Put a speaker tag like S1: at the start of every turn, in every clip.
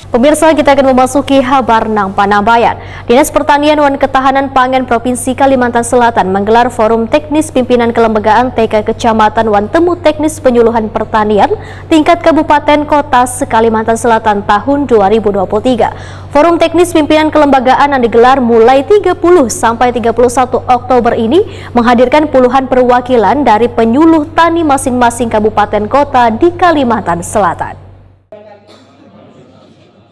S1: Pemirsa, kita akan memasuki kabar nang Panambayan. Dinas Pertanian dan Ketahanan Pangan Provinsi Kalimantan Selatan menggelar Forum Teknis Pimpinan Kelembagaan TK Kecamatan wan Temu Teknis Penyuluhan Pertanian tingkat Kabupaten Kota se-Kalimantan Selatan tahun 2023. Forum Teknis Pimpinan Kelembagaan yang digelar mulai 30 sampai 31 Oktober ini menghadirkan puluhan perwakilan dari penyuluh tani masing-masing kabupaten kota di Kalimantan Selatan.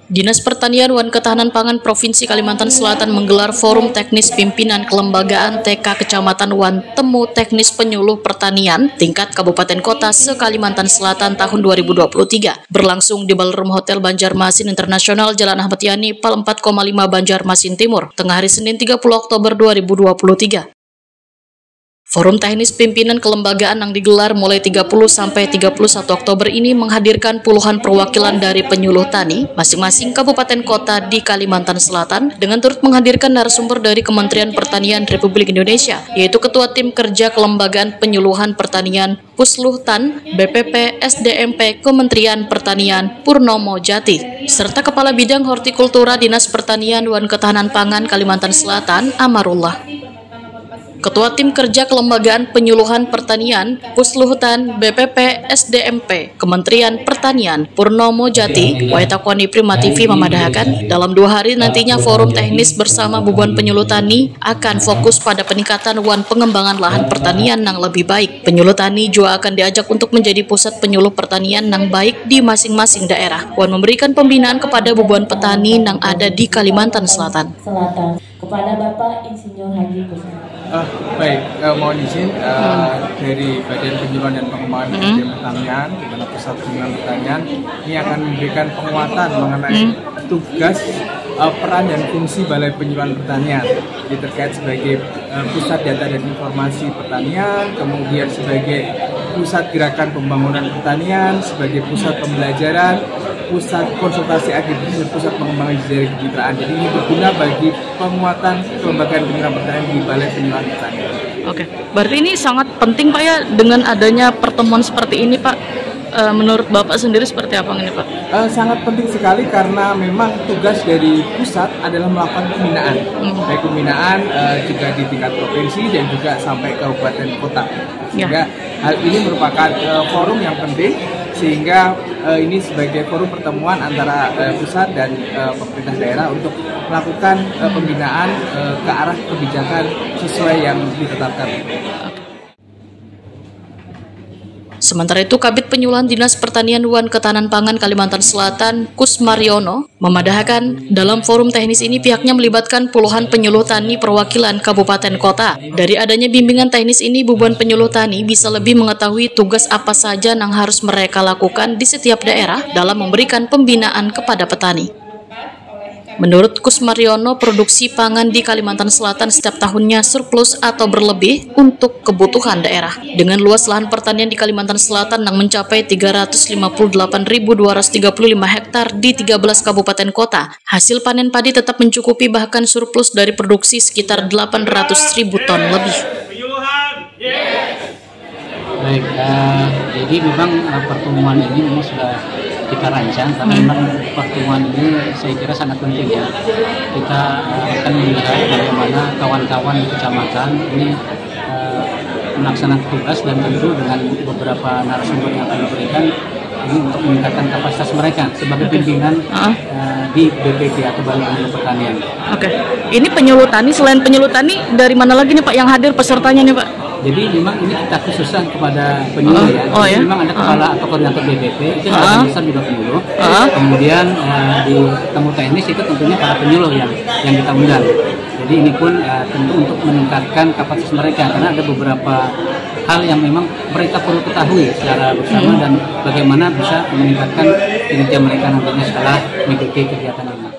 S2: Dinas Pertanian dan Ketahanan Pangan Provinsi Kalimantan Selatan menggelar Forum Teknis Pimpinan Kelembagaan TK Kecamatan wan Temu Teknis Penyuluh Pertanian tingkat Kabupaten Kota se-Kalimantan Selatan tahun 2023 berlangsung di Ballroom Hotel Banjarmasin Internasional Jalan Ahmad Yani, Pal 4,5 Banjarmasin Timur, tengah hari Senin 30 Oktober 2023. Forum Teknis Pimpinan Kelembagaan yang digelar mulai 30 sampai 31 Oktober ini menghadirkan puluhan perwakilan dari penyuluh tani masing-masing kabupaten kota di Kalimantan Selatan dengan turut menghadirkan narasumber dari Kementerian Pertanian Republik Indonesia, yaitu Ketua Tim Kerja Kelembagaan Penyuluhan Pertanian Pusluhtan BPP SDMP Kementerian Pertanian Purnomo Jati, serta Kepala Bidang Hortikultura Dinas Pertanian dan Ketahanan Pangan Kalimantan Selatan Amarullah. Ketua Tim Kerja Kelembagaan Penyuluhan Pertanian Pusluhtan BPP SDMP Kementerian Pertanian Purnomo Jati Waitakwani Prima TV memadahkan dalam 2 hari nantinya forum teknis bersama Bubuan Penyuluh Tani akan fokus pada peningkatan dan pengembangan lahan pertanian yang lebih baik. Penyuluh tani juga akan diajak untuk menjadi pusat penyuluh pertanian yang baik di masing-masing daerah dan memberikan pembinaan kepada Bubuan petani yang ada di Kalimantan Selatan.
S3: Kepada Bapak Insinyur Haji Kusuma.
S4: Baik, mohon izin dari Badan Penyuluhan dan Pengembangan Sdm Pertanian, di mana Pusat Penyuluhan Pertanian ini akan memberikan penguatan mengenai tugas, peran dan fungsi Balai Penyuluhan Pertanian. Jadi terkait sebagai pusat data dan informasi pertanian, kemudian sebagai pusat gerakan pembangunan pertanian, sebagai pusat pembelajaran, pusat konsultasi agribisnis dan pusat pengembangan jejaring kemitraan. Jadi ini berguna bagi penguatan kelembagaan penyuluhan pertanian di Balai Penyuluhan Pertanian.
S2: Oke, berarti ini sangat penting Pak ya dengan adanya pertemuan seperti ini Pak. Menurut Bapak sendiri seperti apa ini Pak?
S4: Sangat penting sekali karena memang tugas dari pusat adalah melakukan pembinaan, baik pembinaan juga di tingkat provinsi dan juga sampai kabupaten kota. Sehingga hal ini merupakan forum yang penting, sehingga ini sebagai forum pertemuan antara pusat dan pemerintah daerah untuk melakukan pembinaan ke arah kebijakan sesuai yang ditetapkan.
S2: Sementara itu, Kabid Penyuluhan Dinas Pertanian dan Ketahanan Pangan Kalimantan Selatan, Kus Mariono, memadahkan dalam forum teknis ini pihaknya melibatkan puluhan penyuluh tani perwakilan kabupaten kota. Dari adanya bimbingan teknis ini, Bubuan Penyuluh Tani bisa lebih mengetahui tugas apa saja yang harus mereka lakukan di setiap daerah dalam memberikan pembinaan kepada petani. Menurut Kus Mariono, produksi pangan di Kalimantan Selatan setiap tahunnya surplus atau berlebih untuk kebutuhan daerah. Dengan luas lahan pertanian di Kalimantan Selatan yang mencapai 358.235 hektar di 13 kabupaten kota, hasil panen padi tetap mencukupi bahkan surplus dari produksi sekitar 800.000 ton lebih.
S5: Baik, jadi memang pertemuan ini memang sudah kita rancang karena memang pertemuan ini saya kira sangat penting ya. Kita akan melihat bagaimana kawan-kawan di kecamatan ini melaksanakan tugas dan tentu dengan beberapa narasumber yang akan diberikan ini untuk meningkatkan kapasitas mereka sebagai pimpinan di BPP atau Balai Penyuluh Pertanian.
S2: Oke, ini penyuluh tani, selain penyuluh tani dari mana lagi nih Pak yang hadir pesertanya nih Pak?
S5: Jadi memang ini kita khususkan kepada penyuluh ya.
S2: Ya.
S5: Memang ada kepala atau koordinator BPP itu yang besar juga penyuluh. Kemudian di temu teknis itu tentunya para penyuluh yang kita undang. Jadi ini pun tentu untuk meningkatkan kapasitas mereka karena ada beberapa hal yang memang mereka perlu ketahui secara bersama dan bagaimana bisa meningkatkan kinerja mereka nantinya setelah mengikuti kegiatan ini.